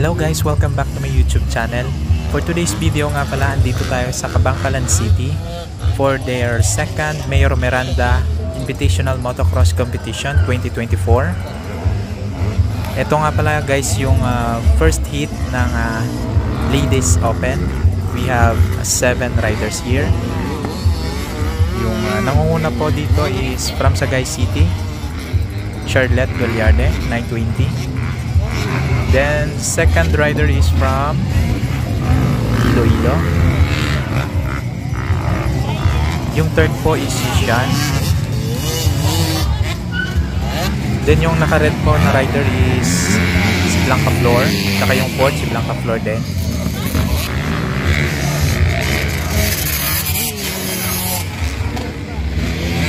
Hello guys, welcome back to my YouTube channel. For today's video nga pala, andito tayo sa Kabangkalan City for their second Mayor Miranda Invitational Motocross Competition 2024. Ito nga pala guys yung first heat ng Ladies Open. We have 7 riders here. Yung nangunguna po dito is from Sagay City, Charlotte Goliarde, 920. Then second rider is from Iloilo. Yung third po is si Sean. Then yung naka-red po na rider is si Blanca Flor. Saka yung fourth si Blanca Flor din.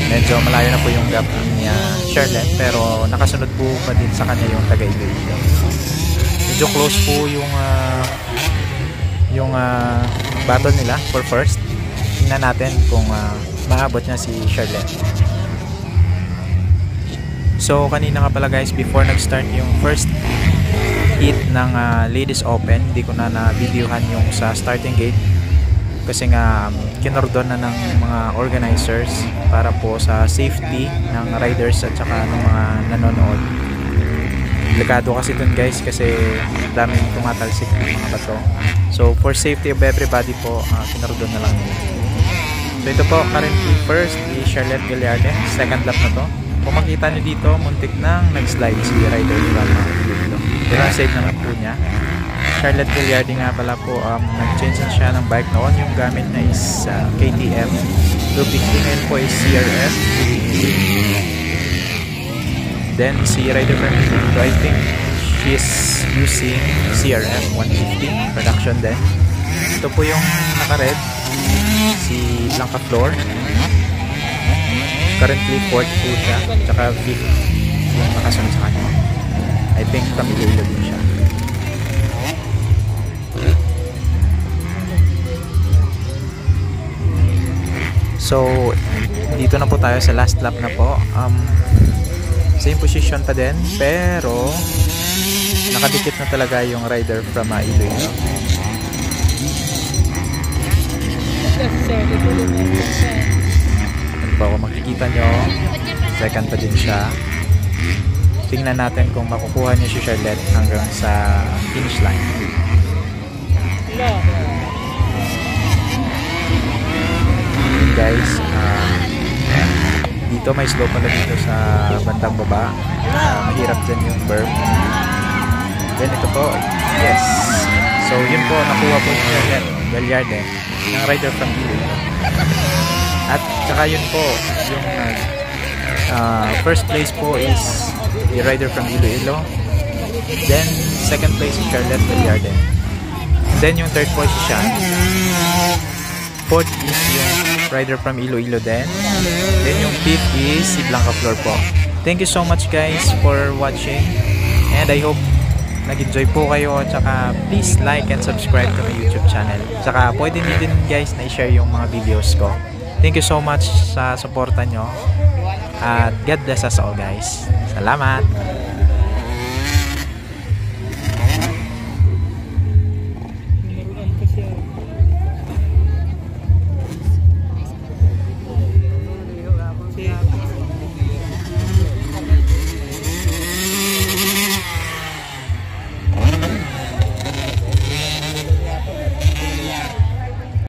Medyo malayo na po yung gap ni Charlotte, pero nakasunod po pa din sa kanya yung taga-Iloilo. Medyo close po yung battle nila for first. Tingnan natin kung maabot niya si Charlotte. So kanina nga pala guys, before nag-start yung first heat ng Ladies Open, hindi ko na na-videohan yung sa starting gate kasi nga kinordon na ng mga organizers para po sa safety ng riders at saka ng mga nanonood. Delikado kasi dun guys kasi daming tumatalsik ng mga bato. So for safety of everybody po, kinordon na lang yun. So ito po, currently first is Charlotte Goliarde, second lap na to. Kung makita nyo dito, muntik nang nag-slide si rider from dito. Pero ang save naman po niya. Charlotte Goliarde nga pala po, nag-change na siya ng bike noon. Yung gamit na is KTM. Looping ngayon po is CRF. Then si rider from Iloilo, I think she's using CRF 150 production din. Ito po yung naka-red, si Blanca Flor. Currently 4th po siya, tsaka 5th yung nakasunod sa kanya. I think from Iloilo din siya. So, dito na po tayo sa last lap na po. Same position pa din, pero nakadikit na talaga yung rider from Iloilo. Ano ba, kung makikita nyo, second pa din siya. Tingnan natin kung makukuha niya si Charlotte hanggang sa finish line. Guys, dito may slope pala dito sa bandang baba. Mahirap din yung berm. Then ito po, yes. So yun po, nakuha po ni Charlotte Goliarde ng rider from Iloilo. At saka yun po, yung first place po is the rider from Iloilo. Then second place is Charlotte Goliarde. Then yung third po si Sean. Fourth is yung rider from Iloilo din. Then yung fifth is si Blanca Flor po. Thank you so much guys for watching. And I hope nag-enjoy po kayo. Tsaka please like and subscribe to my YouTube channel. Tsaka pwede nyo din guys na i-share yung mga videos ko. Thank you so much sa suporta nyo. At God bless us all guys. Salamat!